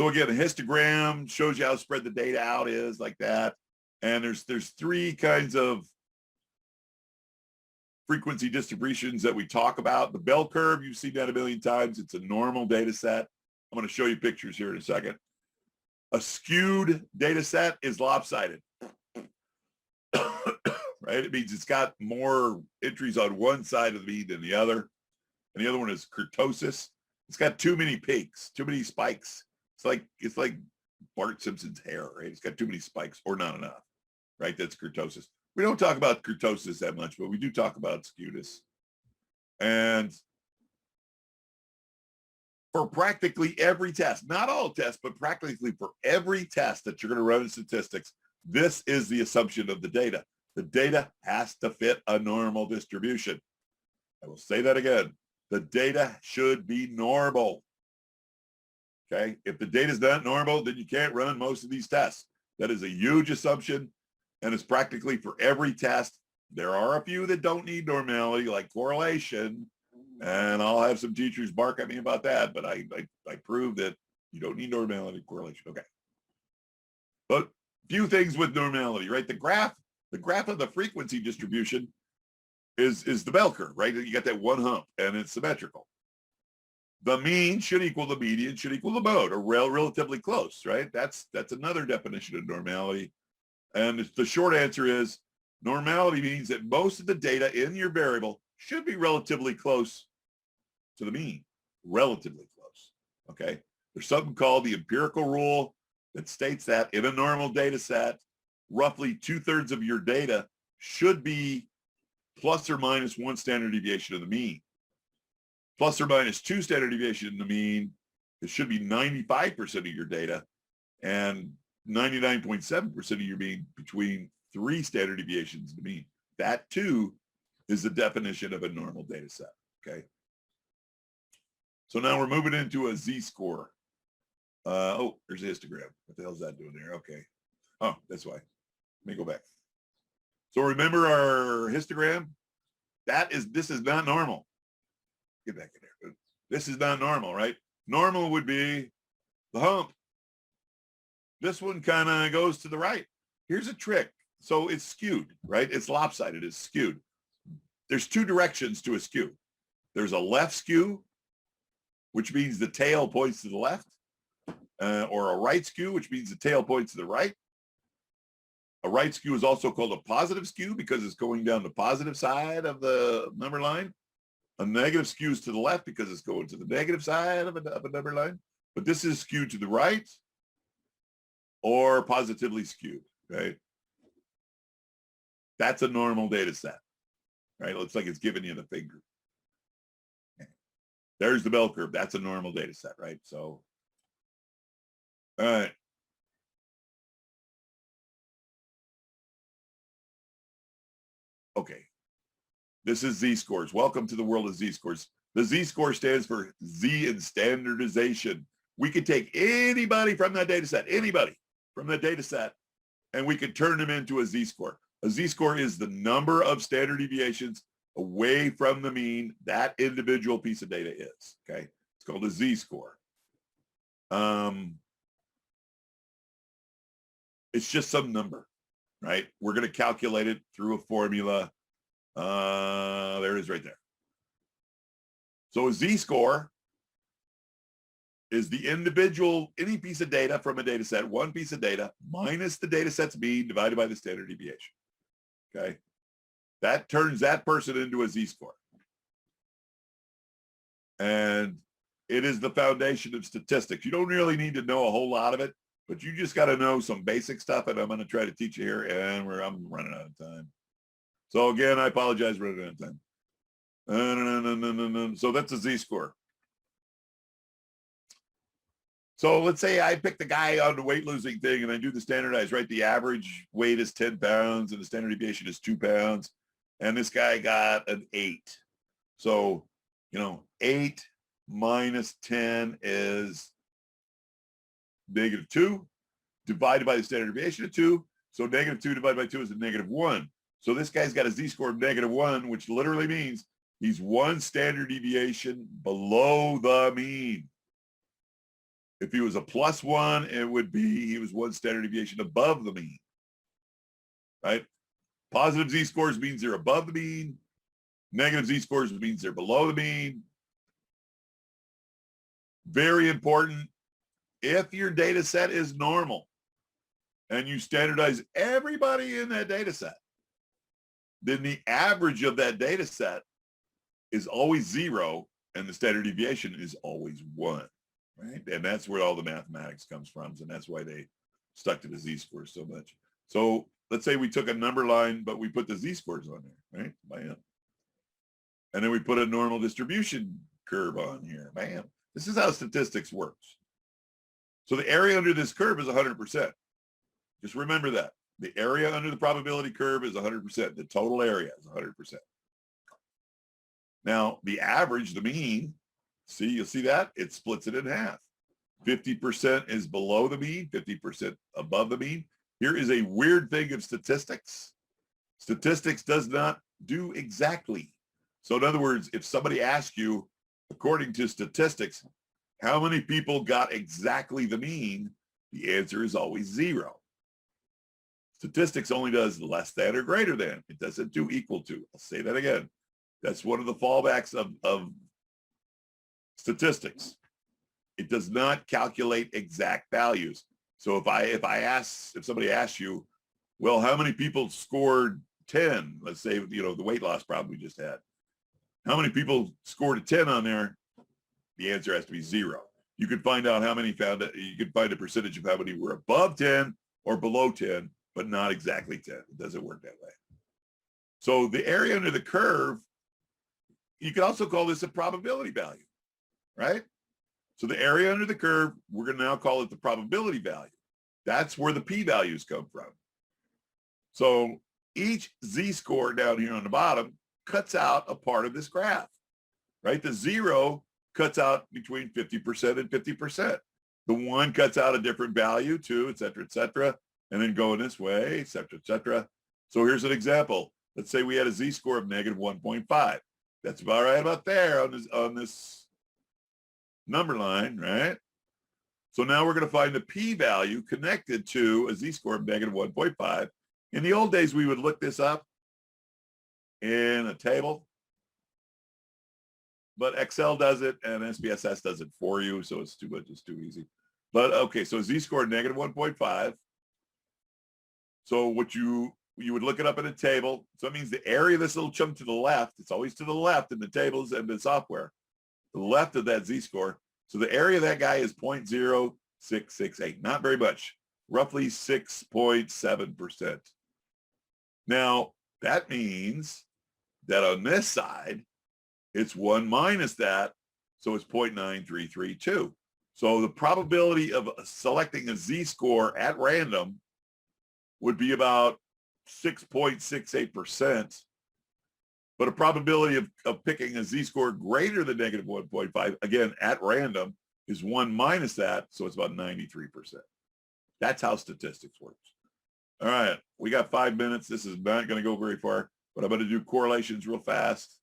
[SPEAKER 2] again, a histogram shows you how spread the data out is, like that. And there's 3 kinds of frequency distributions that we talk about. The bell curve, you've seen that a million times. It's a normal data set. I'm going to show you pictures here in a second. A skewed data set is lopsided. Right? It means it's got more entries on one side of the mean than the other. And the other one is kurtosis. It's got too many peaks, too many spikes. It's like Bart Simpson's hair, right? It's got too many spikes or not enough, right? That's kurtosis. We don't talk about kurtosis that much, but we do talk about skewedness. And for practically every test, not all tests, but practically for every test that you're going to run in statistics, this is the assumption of the data. The data has to fit a normal distribution. I will say that again. The data should be normal. Okay. If the data is not normal, then you can't run most of these tests. That is a huge assumption, and it's practically for every test. There are a few that don't need normality, like correlation, and I'll have some teachers bark at me about that, but I prove that you don't need normality correlation. Okay. But few things with normality, right? The graph of the frequency distribution is the bell curve, right? You got that one hump, and it's symmetrical. The mean should equal the median, should equal the mode, or relatively close, right? That's another definition of normality. And the short answer is normality means that most of the data in your variable should be relatively close to the mean, relatively close, okay? There's something called the empirical rule that states that in a normal data set, roughly 2/3 of your data should be plus or minus 1 standard deviation of the mean. Plus or minus 2 standard deviation in the mean, it should be 95% of your data, and 99.7% of your mean between 3 standard deviations in the mean. That too is the definition of a normal data set, okay? So now we're moving into a z-score. Oh, there's a histogram. What the hell is that doing there? Okay. Oh, that's why. Let me go back. So remember our histogram? This is not normal. Get back in there. This is not normal, right? Normal would be the hump. This one kind of goes to the right. Here's a trick. So it's skewed, right? It's lopsided. It's skewed. There's 2 directions to a skew. There's a left skew, which means the tail points to the left, or a right skew, which means the tail points to the right. A right skew is also called a positive skew because it's going down the positive side of the number line. A negative skews to the left because it's going to the negative side of a number line. But this is skewed to the right or positively skewed, right? That's a normal data set, right? It looks like it's giving you the finger. There's the bell curve. That's a normal data set, right? So, all right. Okay. This is z-scores. Welcome to the world of z-scores. The z-score stands for z in standardization. We could take anybody from that data set, and we could turn them into a z-score. A z-score is the number of standard deviations away from the mean that individual piece of data is, okay? It's called a z-score. It's just some number, right? We're going to calculate it through a formula. There it is right there. So a z-score is the individual, any piece of data from a data set, one piece of data minus the data set's mean divided by the standard deviation. Okay. That turns that person into a z-score. And it is the foundation of statistics. You don't really need to know a whole lot of it, but you just got to know some basic stuff, and I'm going to try to teach you here, and I'm running out of time. So again, I apologize for running out of time. So that's a z-score. So let's say I pick the guy on the weight losing thing and I do the standardized, right? The average weight is 10 pounds and the standard deviation is 2 pounds. And this guy got an 8. So, 8 minus 10 is -2 divided by the standard deviation of 2. So -2 divided by 2 is a -1. So this guy's got a z-score of -1, which literally means he's 1 standard deviation below the mean. If he was a +1, it would be he was 1 standard deviation above the mean, right? Positive z-scores means they're above the mean. Negative z-scores means they're below the mean. Very important. If your data set is normal and you standardize everybody in that data set, then the average of that data set is always 0 and the standard deviation is always 1. Right? And that's where all the mathematics comes from. And that's why they stuck to the z-score so much. So let's say we took a number line, but we put the z-scores on there, right? Bam. And then we put a normal distribution curve on here. Bam. This is how statistics works. So the area under this curve is 100%. Just remember that. The area under the probability curve is 100%. The total area is 100%. Now, the average, the mean, see, you'll see that? It splits it in half. 50% is below the mean, 50% above the mean. Here is a weird thing of statistics. Statistics does not do exactly. So in other words, if somebody asks you, according to statistics, how many people got exactly the mean, the answer is always 0. Statistics only does less than or greater than. It doesn't do equal to. I'll say that again. That's one of the fallbacks of statistics. It does not calculate exact values. So if somebody asks you, well, how many people scored 10? Let's say, the weight loss problem we just had. How many people scored a 10 on there? The answer has to be 0. You could find out how many you could find a percentage of how many were above 10 or below 10, but not exactly 10. It doesn't work that way. So the area under the curve, you could also call this a probability value, right? So the area under the curve, we're going to now call it the probability value. That's where the p-values come from. So each z-score down here on the bottom cuts out a part of this graph, right? The 0 cuts out between 50% and 50%. The 1 cuts out a different value, 2, et cetera, and then going this way, et cetera, et cetera. So here's an example. Let's say we had a z-score of negative 1.5. That's about right about there on this number line, right? So now we're going to find the p-value connected to a z-score of negative 1.5. In the old days, we would look this up in a table, but Excel does it and SPSS does it for you, so it's too much, it's too easy. But okay, so z-score negative 1.5. So what you would look it up in a table. So that means the area of this little chunk to the left, it's always to the left in the tables and the software, the left of that z-score. So the area of that guy is 0.0668, not very much, roughly 6.7%. Now, that means that on this side, it's 1 minus that, so it's 0.9332. So the probability of selecting a z-score at random would be about 6.68%, but a probability of picking a z-score greater than negative 1.5, again, at random, is 1 minus that, so it's about 93%. That's how statistics works. All right, we got 5 minutes. This is not going to go very far, but I'm going to do correlations real fast.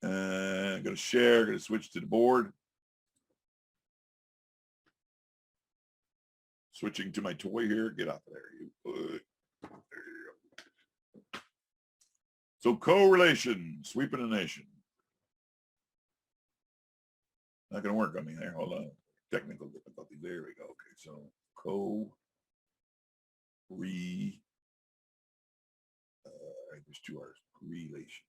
[SPEAKER 2] I'm going to share, going to switch to the board. Switching to my toy here. Get off of there. There you go. So correlation, sweeping a nation. Not going to work on me there. Hold on. Technical difficulty. There we go. Okay, so there's 2 R's. Relation.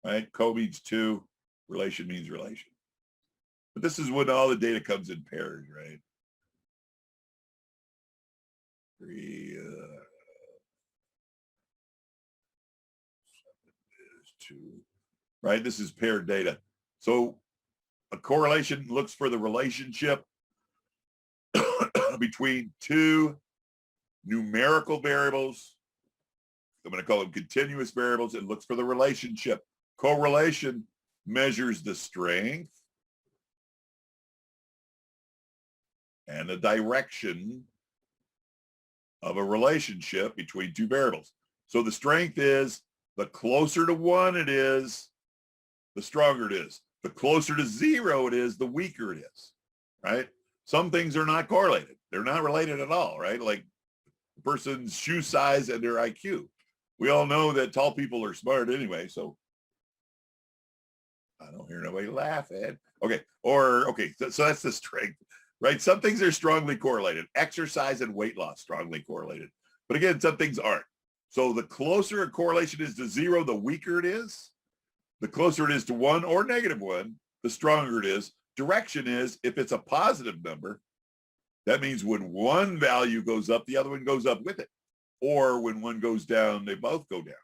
[SPEAKER 2] Right? Co means 2. Relation means relation. But this is when all the data comes in pairs, right? 2. Right? This is paired data. So a correlation looks for the relationship between 2 numerical variables. I'm going to call them continuous variables. It looks for the relationship. Correlation measures the strength and the direction of a relationship between 2 variables. So the strength is the closer to 1 it is, the stronger it is. The closer to 0 it is, the weaker it is, right? Some things are not correlated. They're not related at all, right? Like a person's shoe size and their IQ. We all know that tall people are smart anyway, so I don't hear nobody laughing. Okay, so that's the strength, right? Some things are strongly correlated. Exercise and weight loss, strongly correlated. But again, some things aren't. So the closer a correlation is to 0, the weaker it is. The closer it is to 1 or negative 1, the stronger it is. Direction is, if it's a positive number, that means when one value goes up, the other one goes up with it. Or when one goes down, they both go down,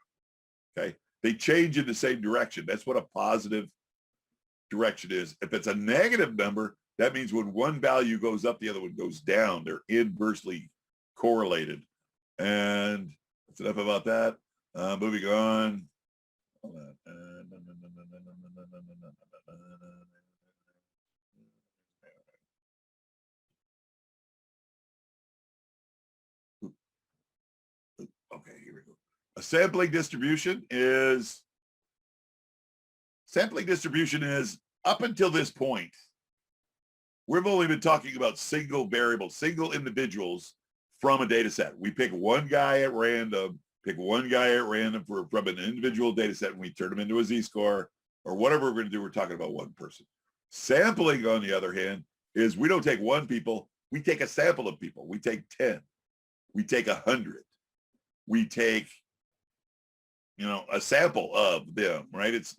[SPEAKER 2] okay? They change in the same direction. That's what a positive direction is. If it's a negative number, that means when one value goes up, the other one goes down. They're inversely correlated. And that's enough about that. Moving on. Hold on. Okay, here we go. A sampling distribution is up until this point, we've only been talking about single variables, single individuals from a data set. We pick one guy at random, from an individual data set, and we turn them into a z-score or whatever we're going to do. We're talking about one person. Sampling, on the other hand, is we don't take one people, we take a sample of people. We take 10, we take 100, we take, you know, a sample of them, right? It's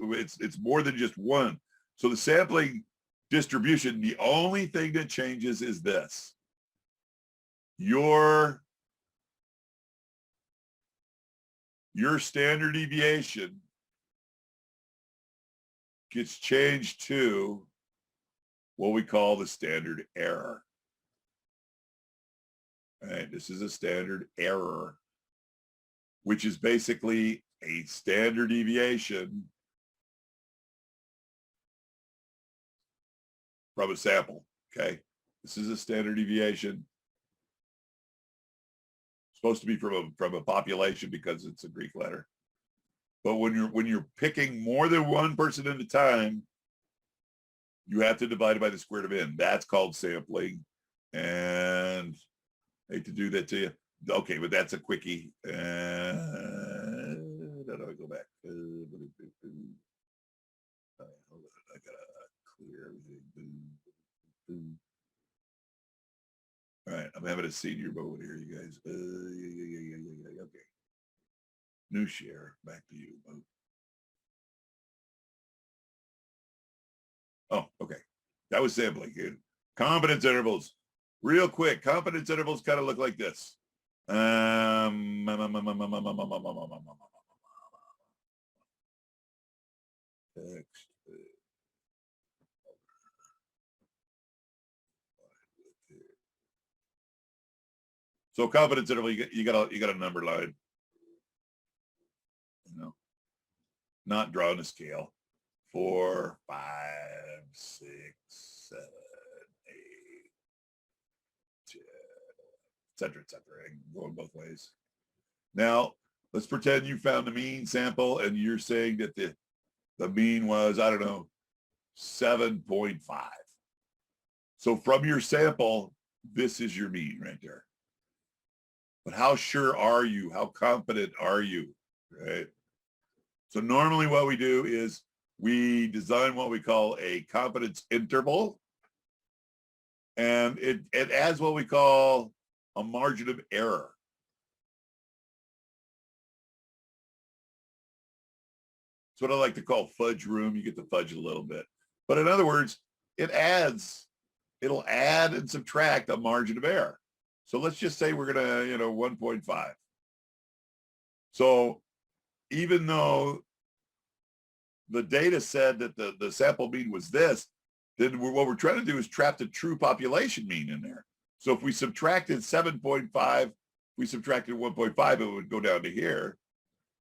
[SPEAKER 2] more than just one. So the sampling distribution, the only thing that changes is this. Your standard deviation gets changed to what we call the standard error. All right, this is a standard error, which is basically a standard deviation from a sample. Okay, this is a standard deviation. Supposed to be from a population because it's a Greek letter. But when you're picking more than one person at a time, you have to divide it by the square root of n. That's called sampling. And I hate to do that to you. Okay, but that's a quickie. How do I go back? Hold on, I gotta clear everything. All right, I'm having a senior moment here, you guys. Okay. New share, back to you. Oh, okay. That was sampling, dude. Confidence intervals. Real quick, confidence intervals kind of look like this. Text. So confidence interval, you got a number line. You know, not drawing a scale. 4, 5, 6, 7, 8, 10, etc., etc. Going both ways. Now, let's pretend you found the mean sample and you're saying that the mean was, I don't know, 7.5. So from your sample, this is your mean right there. But how sure are you? How confident are you? Right? So normally what we do is we design what we call a confidence interval. And it adds what we call a margin of error. It's what I like to call fudge room. You get to fudge a little bit. But in other words, it'll add and subtract a margin of error. So let's just say we're gonna, 1.5. So even though the data said that the sample mean was this, then what we're trying to do is trap the true population mean in there. So if we subtracted 7.5, we subtracted 1.5, it would go down to here.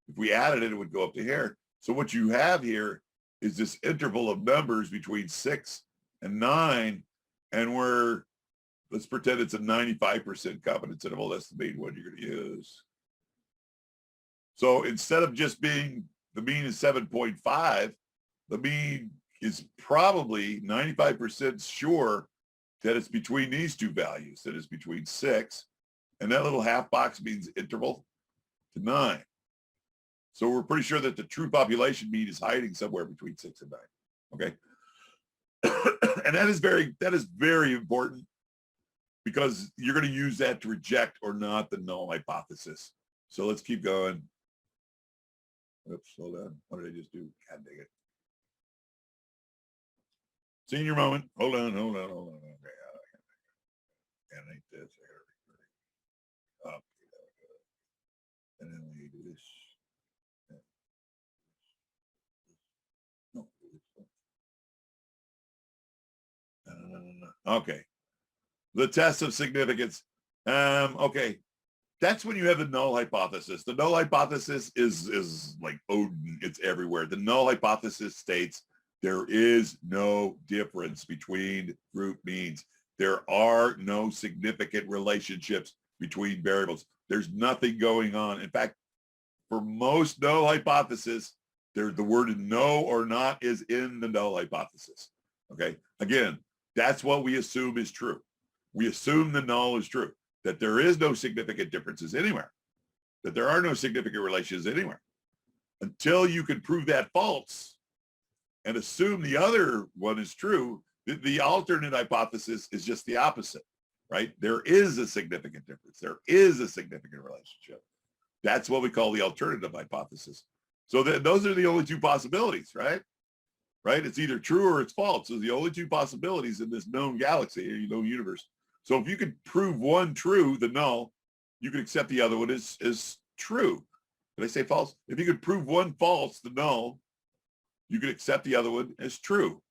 [SPEAKER 2] If we added it, it would go up to here. So what you have here is this interval of numbers between 6 and 9, and let's pretend it's a 95% confidence interval. That's the main one you're going to use. So instead of just being the mean is 7.5, the mean is probably 95% sure that it's between these two values, that it's between 6, and that little half box means interval, to 9. So we're pretty sure that the true population mean is hiding somewhere between 6 and 9. Okay. And that is very important, because you're going to use that to reject or not the null hypothesis. So let's keep going. Oops, hold on. What did I just do? God dang it. Senior moment. Hold on. Okay. And I think this. Okay. And then we do this. No, Okay. The test of significance. Okay. That's when you have the null hypothesis. The null hypothesis is like Odin. It's everywhere. The null hypothesis states there is no difference between group means. There are no significant relationships between variables. There's nothing going on. In fact, for most null hypothesis, the word no or not is in the null hypothesis. Okay. Again, that's what we assume is true. We assume the null is true, that there is no significant differences anywhere, that there are no significant relations anywhere. Until you can prove that false and assume the other one is true, the alternate hypothesis is just the opposite, right? There is a significant difference. There is a significant relationship. That's what we call the alternative hypothesis. So those are the only two possibilities, right? Right? It's either true or it's false. So the only two possibilities in this known galaxy, universe. So if you could prove one true, the null, you could accept the other one as true. Did I say false? If you could prove one false, the null, you could accept the other one as true.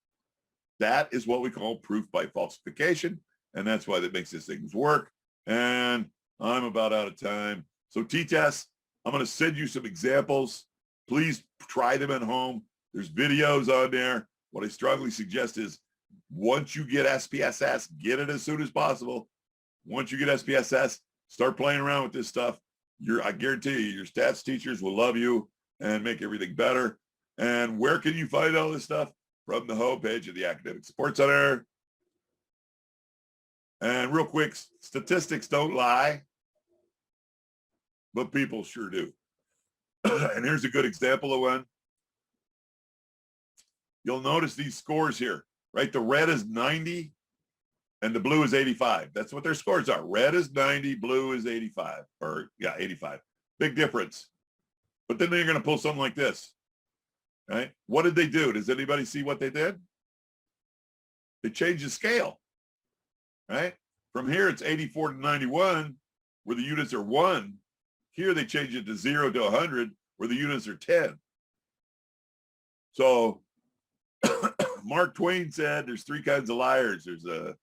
[SPEAKER 2] That is what we call proof by falsification. And that's why that makes these things work. And I'm about out of time. So t-tests, I'm going to send you some examples. Please try them at home. There's videos on there. What I strongly suggest is once you get SPSS, get it as soon as possible. Once you get SPSS, start playing around with this stuff. I guarantee you, your stats teachers will love you and make everything better. And where can you find all this stuff? From the homepage of the Academic Support Center. And real quick, statistics don't lie, but people sure do. And here's a good example of one. You'll notice these scores here, right? The red is 90 and the blue is 85. That's what their scores are. Red is 90, blue is 85, or yeah, 85. Big difference. But then they're going to pull something like this, right? What did they do? Does anybody see what they did? They changed the scale, right? From here, it's 84 to 91, where the units are 1. Here, they change it to 0 to 100, where the units are 10. So Mark Twain said there's 3 kinds of liars. There's a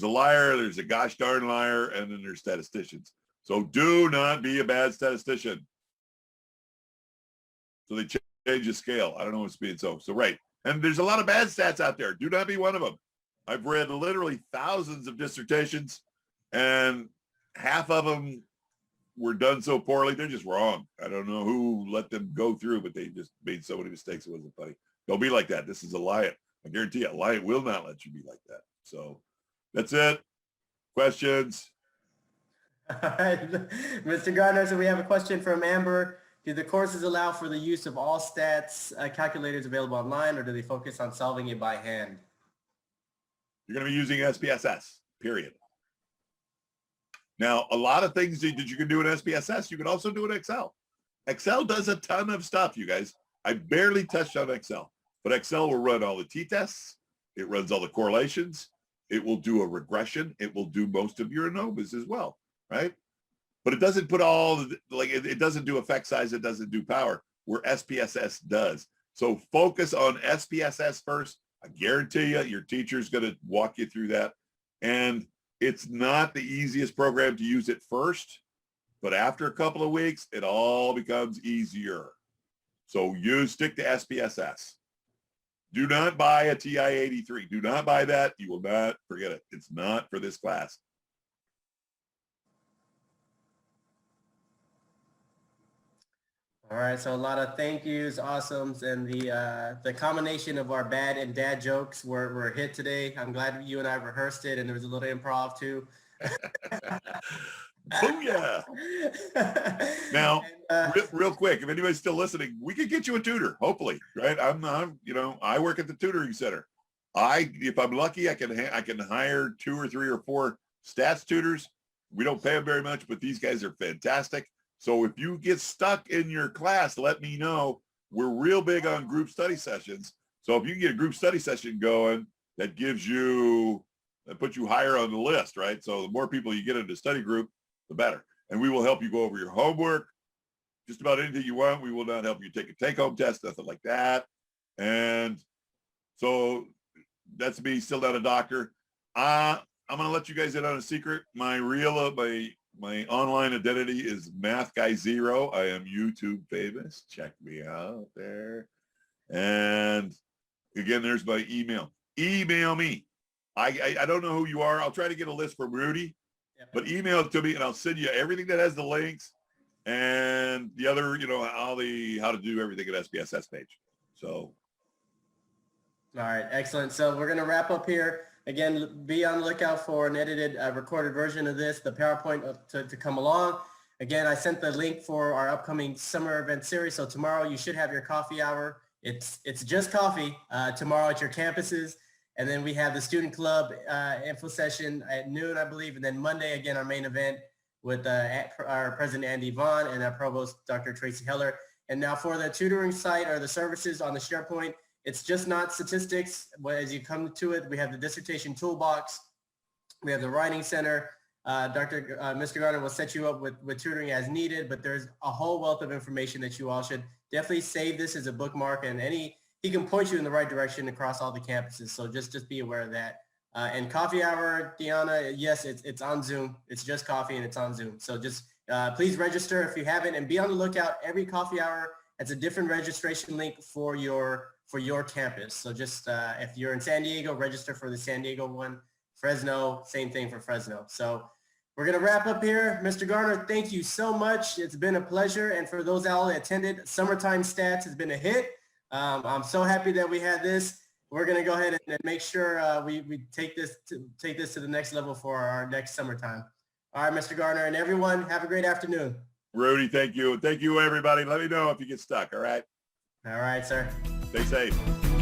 [SPEAKER 2] liar, there's a gosh darn liar, and then there's statisticians. So do not be a bad statistician. So they change the scale. I don't know what's being so right. And there's a lot of bad stats out there. Do not be one of them. I've read literally thousands of dissertations, and half of them were done so poorly, they're just wrong. I don't know who let them go through, but they just made so many mistakes, it wasn't funny. Don't be like that. This is Alliant. I guarantee you, Alliant will not let you be like that. So that's it. Questions?
[SPEAKER 1] All right, Mr. Gardner, so we have a question from Amber. Do the courses allow for the use of all stats calculators available online, or do they focus on solving it by hand?
[SPEAKER 2] You're going to be using SPSS, period. Now, a lot of things that you can do in SPSS, you can also do in Excel. Excel does a ton of stuff, you guys. I barely touched on Excel, but Excel will run all the t-tests. It runs all the correlations. It will do a regression. It will do most of your ANOVAs as well, right? But it doesn't put all, it doesn't do effect size. It doesn't do power, where SPSS does. So focus on SPSS first. I guarantee you, your teacher's going to walk you through that. And it's not the easiest program to use at first, but after a couple of weeks, it all becomes easier. So you stick to SPSS. Do not buy a TI-83. Do not buy that. You will not, forget it. It's not for this class.
[SPEAKER 1] All right, so a lot of thank yous, awesomes, and the combination of our bad and dad jokes were hit today. I'm glad you and I rehearsed it, and there was a little improv too.
[SPEAKER 2] Booyah! Now, real quick, if anybody's still listening, we could get you a tutor, hopefully, right? I work at the tutoring center. If I'm lucky, I can hire 2 or 3 or 4 stats tutors. We don't pay them very much, but these guys are fantastic. So if you get stuck in your class, let me know. We're real big on group study sessions. So if you can get a group study session going, that puts you higher on the list, right? So the more people you get into study group, the better. And we will help you go over your homework, just about anything you want. We will not help you take a take-home test, nothing like that. And so that's me, still not a doctor. I'm going to let you guys in on a secret. My real, my online identity is Math Guy Zero. I am YouTube famous. Check me out there. And again, there's my email. Email me. I don't know who you are. I'll try to get a list from Rudy, but email it to me and I'll send you everything that has the links and the other, you know, how to do everything at SPSS page. So.
[SPEAKER 1] All right, excellent. So we're going to wrap up here. Again, be on the lookout for an edited recorded version of this, the PowerPoint to come along. Again, I sent the link for our upcoming summer event series. So tomorrow you should have your coffee hour. It's just coffee tomorrow at your campuses. And then we have the student club info session at noon, I believe. And then Monday, again, our main event with our president, Andy Vaughn, and our provost, Dr. Tracy Heller. And now for the tutoring site or the services on the SharePoint, it's just not statistics. But as you come to it, we have the dissertation toolbox. We have the writing center. Mr. Gardner will set you up with tutoring as needed, but there's a whole wealth of information that you all should definitely save this as a bookmark, and he can point you in the right direction across all the campuses. So just be aware of that. And coffee hour, Deanna, yes, it's on Zoom. It's just coffee and it's on Zoom. So just please register if you haven't, and be on the lookout. Every coffee hour has a different registration link for your campus. So just if you're in San Diego, register for the San Diego one. Fresno, same thing for Fresno. So we're going to wrap up here. Mr. Garner, thank you so much. It's been a pleasure. And for those all that attended, Summertime Stats has been a hit. I'm so happy that we had this. We're going to go ahead and make sure we take this to the next level for our next summertime. All right, Mr. Garner, and everyone, have a great afternoon.
[SPEAKER 2] Rudy, thank you. Thank you, everybody. Let me know if you get stuck, all right?
[SPEAKER 1] All right, sir.
[SPEAKER 2] Stay safe.